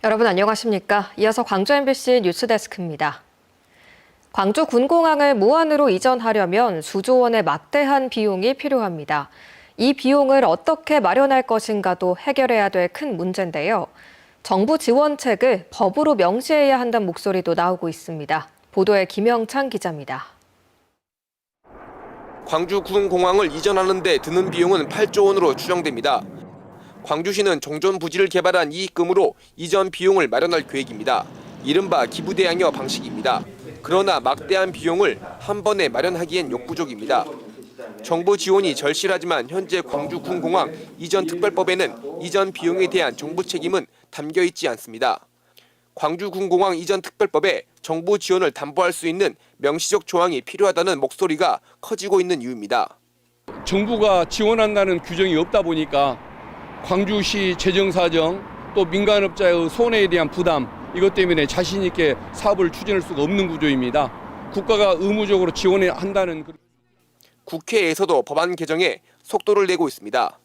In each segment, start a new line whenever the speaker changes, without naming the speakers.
여러분 안녕하십니까? 이어서 광주 MBC 뉴스데스크입니다. 광주 군공항을 무안으로 이전하려면 수조 원의 막대한 비용이 필요합니다. 이 비용을 어떻게 마련할 것인가도 해결해야 될 큰 문제인데요. 정부 지원책을 법으로 명시해야 한다는 목소리도 나오고 있습니다. 보도에 김영찬 기자입니다.
광주 군공항을 이전하는 데 드는 비용은 8조 원으로 추정됩니다. 광주시는 종전 부지를 개발한 이익금으로 이전 비용을 마련할 계획입니다. 이른바 기부대항여 방식입니다. 그러나 막대한 비용을 한 번에 마련하기엔 역부족입니다. 정부 지원이 절실하지만 현재 광주 군공항 이전 특별법에는 이전 비용에 대한 정부 책임은 담겨 있지 않습니다. 광주 군공항 이전 특별법에 정부 지원을 담보할 수 있는 명시적 조항이 필요하다는 목소리가 커지고 있는 이유입니다.
정부가 지원한다는 규정이 없다 보니까 광주시 재정 사정 또 민간업자의 손해에 대한 부담 이것 때문에 자신 있게 사업을 추진할 수가 없는 구조입니다. 국가가 의무적으로 지원한다는
국회에서도 법안 개정에 속도를 내고 있습니다.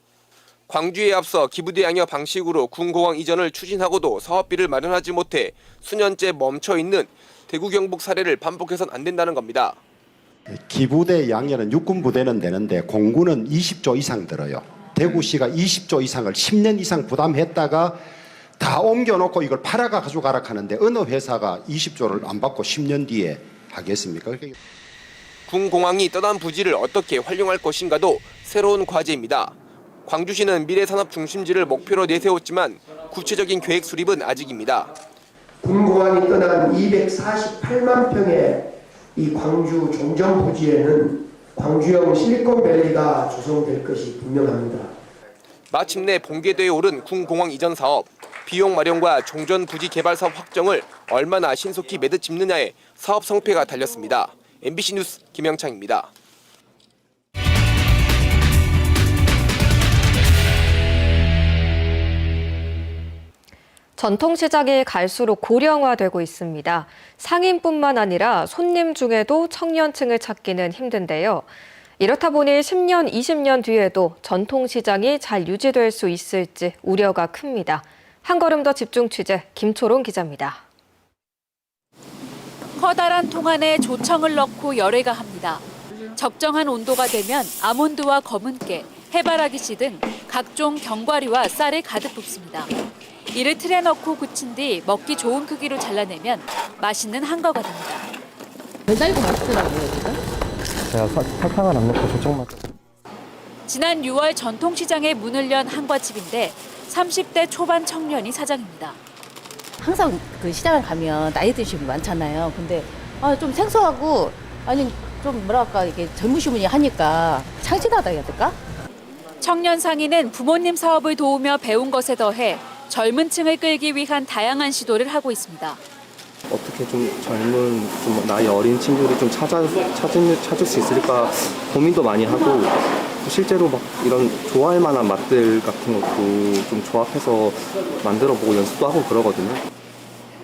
광주에 앞서 기부대항여 방식으로 군공항 이전을 추진하고도 사업비를 마련하지 못해 수년째 멈춰 있는 대구 경북 사례를 반복해서는 안 된다는 겁니다.
기부대 양여는 육군 부대는 되는데 공군은 20조 이상 들어요. 대구시가 20조 이상을 10년 이상 부담했다가 다 옮겨놓고 이걸 팔아가 가져가라 하는데 어느 회사가 20조를 안 받고 10년 뒤에 하겠습니까?
군공항이 떠난 부지를 어떻게 활용할 것인가도 새로운 과제입니다. 광주시는 미래산업 중심지를 목표로 내세웠지만 구체적인 계획 수립은 아직입니다.
군공항이 떠난 248만 평의 이 광주 종전 부지에는 광주형 실리콘밸리가 조성될 것이 분명합니다.
마침내 본궤도에 오른 군공항 이전 사업, 비용 마련과 종전 부지 개발 사업 확정을 얼마나 신속히 매듭짓느냐에 사업 성패가 달렸습니다. MBC 뉴스 김영창입니다.
전통시장이 갈수록 고령화되고 있습니다. 상인뿐만 아니라 손님 중에도 청년층을 찾기는 힘든데요. 이렇다 보니 10년, 20년 뒤에도 전통시장이 잘 유지될 수 있을지 우려가 큽니다. 한 걸음 더 집중 취재, 김초롱 기자입니다.
커다란 통 안에 조청을 넣고 열을 가합니다. 적정한 온도가 되면 아몬드와 검은깨, 해바라기씨 등 각종 견과류와 쌀을 가득 붓습니다. 이를 틀에 넣고 굳힌 뒤 먹기 좋은 크기로 잘라내면 맛있는 한거가 됩니다.
달달고 맛있더라고요, 지금.
제가 설탕을 안 넣고 조청만.
지난 6월 전통시장에 문을 연 한과집인데 30대 초반 청년이 사장입니다.
항상 그 시장을 가면 나이 드신 분 많잖아요. 근데 좀 생소하고 아니 좀 뭐랄까 이게 젊으신 분이 하니까 창진하다 해야 될까?
청년 상인은 부모님 사업을 도우며 배운 것에 더해 젊은 층을 끌기 위한 다양한 시도를 하고 있습니다.
어떻게 좀 젊은, 좀 나이 어린 친구를 좀 찾을 수 있을까 고민도 많이 하고 실제로 막 이런 좋아할 만한 맛들 같은 것도 좀 조합해서 만들어보고 연습도 하고 그러거든요.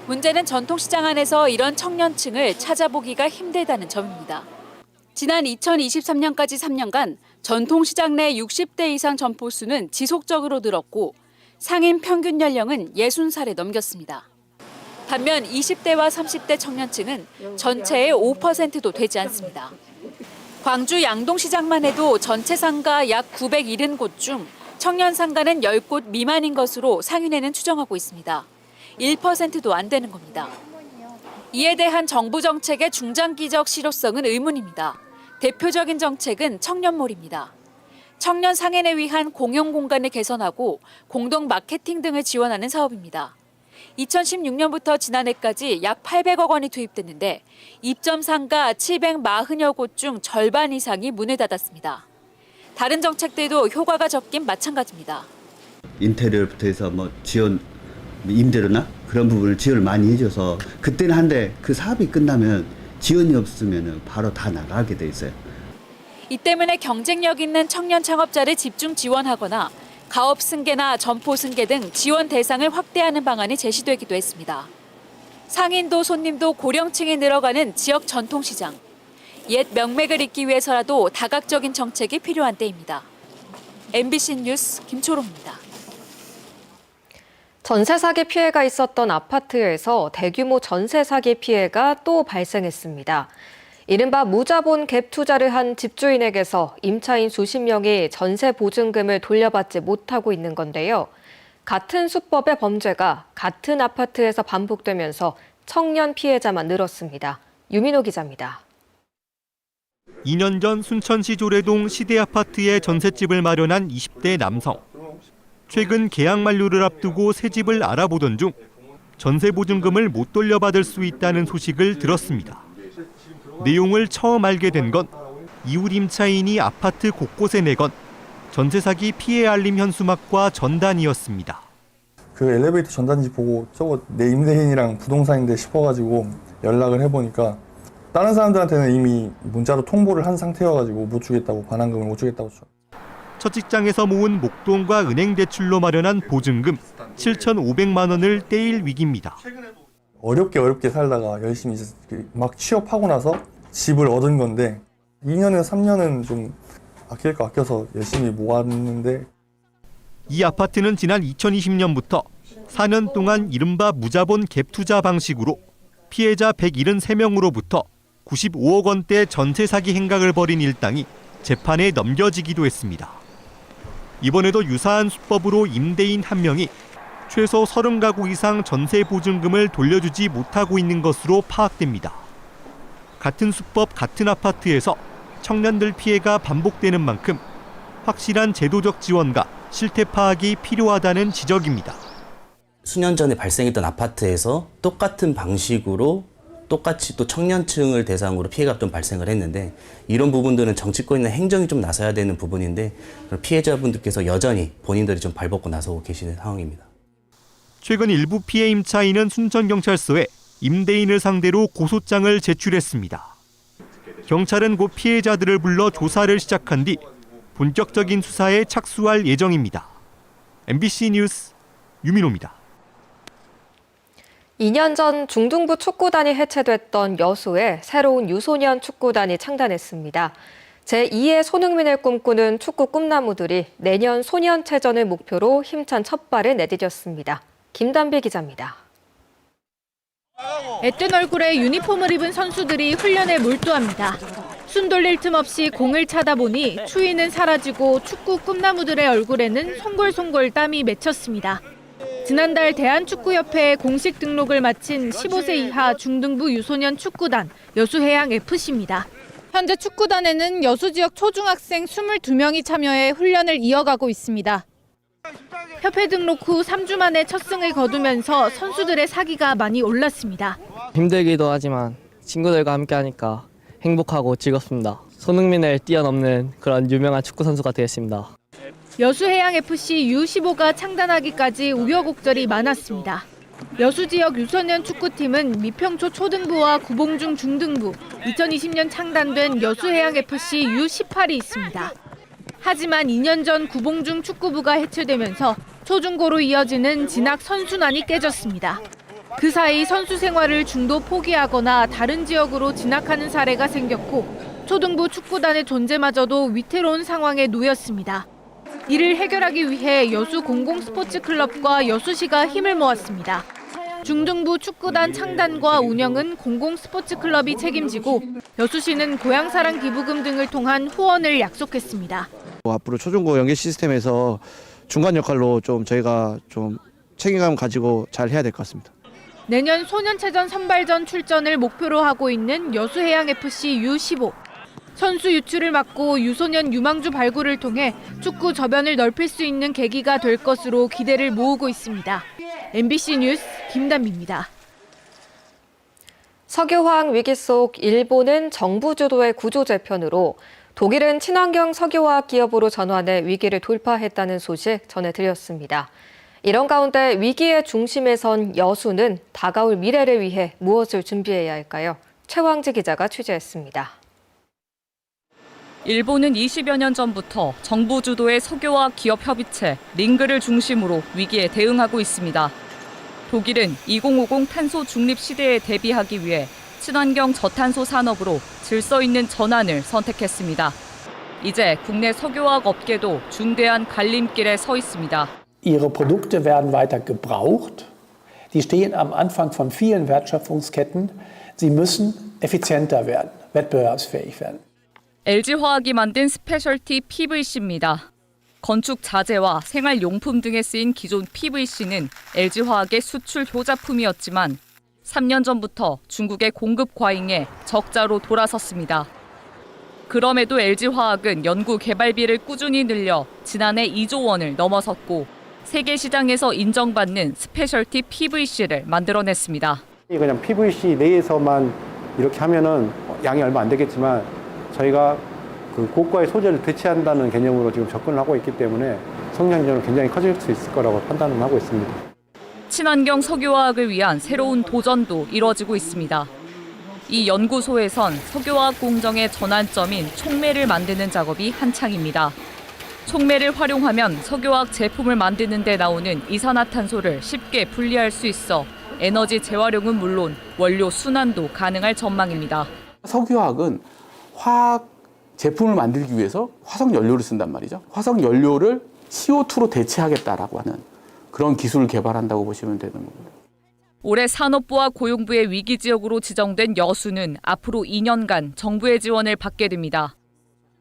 문제는 전통시장 안에서 이런 청년층을 찾아보기가 힘들다는 점입니다. 지난 2023년까지 3년간 전통시장 내 60대 이상 점포 수는 지속적으로 늘었고 상인 평균 연령은 60살에 넘겼습니다. 반면 20대와 30대 청년층은 전체의 5%도 되지 않습니다. 광주 양동시장만 해도 전체 상가 약 970곳 중 청년 상가는 10곳 미만인 것으로 상인회는 추정하고 있습니다. 1%도 안 되는 겁니다. 이에 대한 정부 정책의 중장기적 실효성은 의문입니다. 대표적인 정책은 청년몰입니다. 청년 상인을 위한 공용 공간을 개선하고 공동 마케팅 등을 지원하는 사업입니다. 2016년부터 지난해까지 약 800억 원이 투입됐는데 입점 상가 740여 곳 중 절반 이상이 문을 닫았습니다. 다른 정책들도 효과가 적긴 마찬가지입니다.
인테리어부터 해서 지원, 임대료나 그런 부분을 지원을 많이 해줘서 그때는 한데 그 사업이 끝나면 지원이 없으면 바로 다 나가게 돼 있어요.
이 때문에 경쟁력 있는 청년 창업자를 집중 지원하거나 가업 승계나 점포 승계 등 지원 대상을 확대하는 방안이 제시되기도 했습니다. 상인도 손님도 고령층이 늘어가는 지역 전통시장. 옛 명맥을 잇기 위해서라도 다각적인 정책이 필요한 때입니다. MBC 뉴스 김초롱입니다.
전세 사기 피해가 있었던 아파트에서 대규모 전세 사기 피해가 또 발생했습니다. 이른바 무자본 갭 투자를 한 집주인에게서 임차인 수십 명이 전세 보증금을 돌려받지 못하고 있는 건데요. 같은 수법의 범죄가 같은 아파트에서 반복되면서 청년 피해자만 늘었습니다. 유민호 기자입니다.
2년 전 순천시 조례동 시대아파트에 전셋집을 마련한 20대 남성. 최근 계약 만료를 앞두고 새 집을 알아보던 중 전세 보증금을 못 돌려받을 수 있다는 소식을 들었습니다. 내용을 처음 알게 된 건 이웃 임차인이 아파트 곳곳에 내건 전세 사기 피해 알림 현수막과 전단이었습니다.
그 엘리베이터 전단지 보고 저거 내 임대인이랑 부동산인데 싶어가지고 연락을 해보니까 다른 사람들한테는 이미 문자로 통보를 한 상태여가지고 못 주겠다고, 반환금을 못 주겠다고.
첫 직장에서 모은 목돈과 은행 대출로 마련한 보증금 7,500만 원을 떼일 위기입니다.
어렵게 살다가 열심히 막 취업하고 나서 집을 얻은 건데 2년에서 3년은 좀 아낄 거 아껴서 열심히 모았는데,
이 아파트는 지난 2020년부터 4년 동안 이른바 무자본 갭 투자 방식으로 피해자 173명으로부터 95억 원대 전세 사기 행각을 벌인 일당이 재판에 넘겨지기도 했습니다. 이번에도 유사한 수법으로 임대인 한 명이 최소 30가구 이상 전세 보증금을 돌려주지 못하고 있는 것으로 파악됩니다. 같은 수법, 같은 아파트에서 청년들 피해가 반복되는 만큼 확실한 제도적 지원과 실태 파악이 필요하다는 지적입니다.
수년 전에 발생했던 아파트에서 똑같은 방식으로 똑같이 또 청년층을 대상으로 피해가 좀 발생을 했는데, 이런 부분들은 정치권이나 행정이 좀 나서야 되는 부분인데 피해자분들께서 여전히 본인들이 좀 발벗고 나서고 계시는 상황입니다.
최근 일부 피해 임차인은 순천경찰서에 임대인을 상대로 고소장을 제출했습니다. 경찰은 곧 피해자들을 불러 조사를 시작한 뒤 본격적인 수사에 착수할 예정입니다. MBC 뉴스 유민호입니다.
2년 전 중등부 축구단이 해체됐던 여수에 새로운 유소년 축구단이 창단했습니다. 제2의 손흥민을 꿈꾸는 축구 꿈나무들이 내년 소년체전을 목표로 힘찬 첫발을 내디뎠습니다. 김단비 기자입니다.
애뜬 얼굴에 유니폼을 입은 선수들이 훈련에 몰두합니다. 숨 돌릴 틈 없이 공을 차다 보니 추위는 사라지고 축구 꿈나무들의 얼굴에는 송골송골 땀이 맺혔습니다. 지난달 대한축구협회에 공식 등록을 마친 15세 이하 중등부 유소년 축구단 여수해양FC입니다. 현재 축구단에는 여수 지역 초중학생 22명이 참여해 훈련을 이어가고 있습니다. 협회 등록 후 3주 만에 첫 승을 거두면서 선수들의 사기가 많이 올랐습니다.
힘들기도 하지만 친구들과 함께 하니까 행복하고 즐겁습니다. 손흥민을 뛰어넘는 그런 유명한 축구 선수가 되겠습니다.
여수해양FC U15가 창단하기까지 우여곡절이 많았습니다. 여수 지역 유소년 축구팀은 미평초 초등부와 구봉중 중등부, 2020년 창단된 여수해양FC U18이 있습니다. 하지만 2년 전 구봉중 축구부가 해체되면서 초중고로 이어지는 진학 선순환이 깨졌습니다. 그 사이 선수 생활을 중도 포기하거나 다른 지역으로 진학하는 사례가 생겼고, 초등부 축구단의 존재마저도 위태로운 상황에 놓였습니다. 이를 해결하기 위해 여수 공공스포츠클럽과 여수시가 힘을 모았습니다. 중등부 축구단 창단과 운영은 공공스포츠클럽이 책임지고, 여수시는 고향사랑 기부금 등을 통한 후원을 약속했습니다.
앞으로 초중고 연계 시스템에서 중간 역할로 좀 저희가 좀 책임감 가지고 잘 해야 될 것 같습니다.
내년 소년체전 선발전 출전을 목표로 하고 있는 여수해양FC U15. 선수 유출을 막고 유소년 유망주 발굴을 통해 축구 저변을 넓힐 수 있는 계기가 될 것으로 기대를 모으고 있습니다. MBC 뉴스 김단비입니다.
석유화학 위기 속 일본은 정부 주도의 구조 재편으로, 독일은 친환경 석유화학 기업으로 전환해 위기를 돌파했다는 소식 전해드렸습니다. 이런 가운데 위기의 중심에 선 여수는 다가올 미래를 위해 무엇을 준비해야 할까요? 최왕지 기자가 취재했습니다.
일본은 20여 년 전부터 정부 주도의 석유화학 기업 협의체 링그를 중심으로 위기에 대응하고 있습니다. 독일은 2050 탄소 중립 시대에 대비하기 위해 친환경 저탄소 산업으로 질서 있는 전환을 선택했습니다. 이제 국내 석유화학 업계도 중대한 갈림길에 서 있습니다.
Ihre Produkte werden weiter gebraucht. Die stehen am Anfang von vielen Wertschöpfungsketten. Sie müssen effizienter werden, wettbewerbsfähig werden.
LG화학이 만든 스페셜티 PVC입니다. 건축 자재와 생활용품 등에 쓰인 기존 PVC는 LG화학의 수출 효자품이었지만 3년 전부터 중국의 공급 과잉에 적자로 돌아섰습니다. 그럼에도 LG화학은 연구 개발비를 꾸준히 늘려 지난해 2조 원을 넘어섰고 세계 시장에서 인정받는 스페셜티 PVC를 만들어냈습니다.
그냥 PVC 내에서만 이렇게 하면은 양이 얼마 안 되겠지만 저희가 그 고가의 소재를 대체한다는 개념으로 지금 접근을 하고 있기 때문에 성장률은 굉장히 커질 수 있을 거라고 판단을 하고 있습니다.
친환경 석유화학을 위한 새로운 도전도 이뤄지고 있습니다. 이 연구소에선 석유화학 공정의 전환점인 촉매를 만드는 작업이 한창입니다. 촉매를 활용하면 석유화학 제품을 만드는 데 나오는 이산화탄소를 쉽게 분리할 수 있어 에너지 재활용은 물론 원료 순환도 가능할 전망입니다.
석유화학은 화학 제품을 만들기 위해서 화석 연료를 쓴단 말이죠. 화석 연료를 CO2로 대체하겠다라고 하는 그런 기술을 개발한다고 보시면 되는 겁니다.
올해 산업부와 고용부의 위기 지역으로 지정된 여수는 앞으로 2년간 정부의 지원을 받게 됩니다.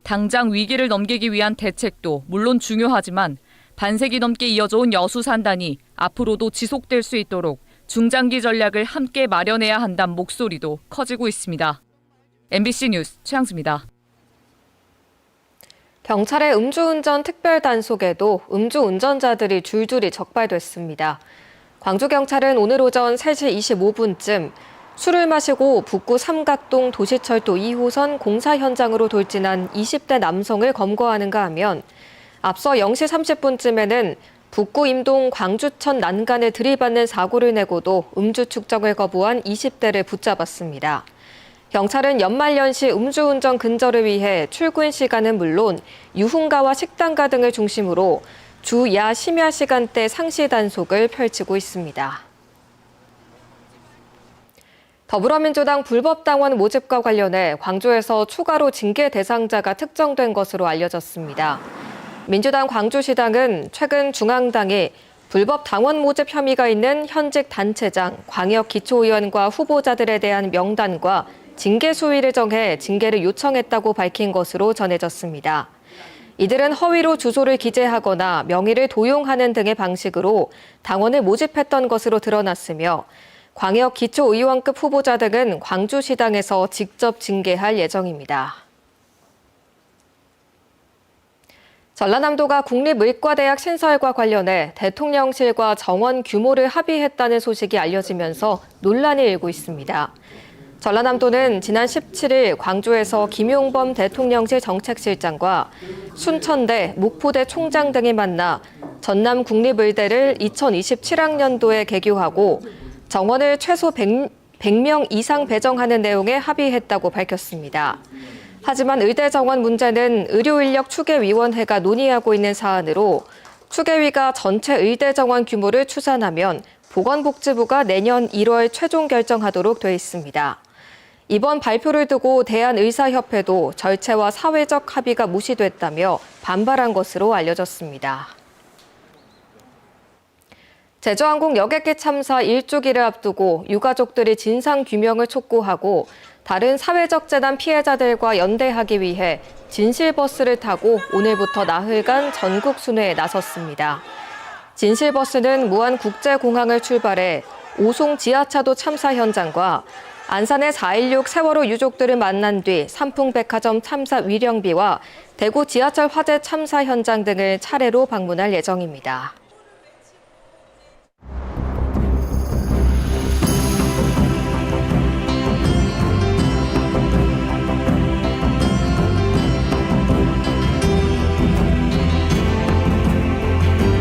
당장 위기를 넘기기 위한 대책도 물론 중요하지만 반세기 넘게 이어져온 여수 산단이 앞으로도 지속될 수 있도록 중장기 전략을 함께 마련해야 한다는 목소리도 커지고 있습니다. MBC 뉴스 최양수입니다.
경찰의 음주운전 특별단속에도 음주운전자들이 줄줄이 적발됐습니다. 광주경찰은 오늘 오전 3시 25분쯤 술을 마시고 북구 삼각동 도시철도 2호선 공사 현장으로 돌진한 20대 남성을 검거하는가 하면 앞서 0시 30분쯤에는 북구 임동 광주천 난간을 들이받는 사고를 내고도 음주 측정을 거부한 20대를 붙잡았습니다. 경찰은 연말연시 음주운전 근절을 위해 출근 시간은 물론 유흥가와 식당가 등을 중심으로 주 야 심야 시간대 상시 단속을 펼치고 있습니다. 더불어민주당 불법당원 모집과 관련해 광주에서 추가로 징계 대상자가 특정된 것으로 알려졌습니다. 민주당 광주시당은 최근 중앙당이 불법 당원 모집 혐의가 있는 현직 단체장, 광역기초의원과 후보자들에 대한 명단과 징계 수위를 정해 징계를 요청했다고 밝힌 것으로 전해졌습니다. 이들은 허위로 주소를 기재하거나 명의를 도용하는 등의 방식으로 당원을 모집했던 것으로 드러났으며 광역기초의원급 후보자 등은 광주시당에서 직접 징계할 예정입니다. 전라남도가 국립의과대학 신설과 관련해 대통령실과 정원 규모를 합의했다는 소식이 알려지면서 논란이 일고 있습니다. 전라남도는 지난 17일 광주에서 김용범 대통령실 정책실장과 순천대, 목포대 총장 등이 만나 전남 국립의대를 2027학년도에 개교하고 정원을 최소 100명 이상 배정하는 내용에 합의했다고 밝혔습니다. 하지만 의대 정원 문제는 의료인력 추계위원회가 논의하고 있는 사안으로 추계위가 전체 의대 정원 규모를 추산하면 보건복지부가 내년 1월 최종 결정하도록 돼 있습니다. 이번 발표를 두고 대한의사협회도 절차와 사회적 합의가 무시됐다며 반발한 것으로 알려졌습니다. 제주항공 여객기 참사 1주기를 앞두고 유가족들이 진상규명을 촉구하고 다른 사회적 재난 피해자들과 연대하기 위해 진실버스를 타고 오늘부터 나흘간 전국 순회에 나섰습니다. 진실버스는 무안국제공항을 출발해 오송 지하차도 참사 현장과 안산의 4.16 세월호 유족들을 만난 뒤 삼풍백화점 참사 위령비와 대구 지하철 화재 참사 현장 등을 차례로 방문할 예정입니다.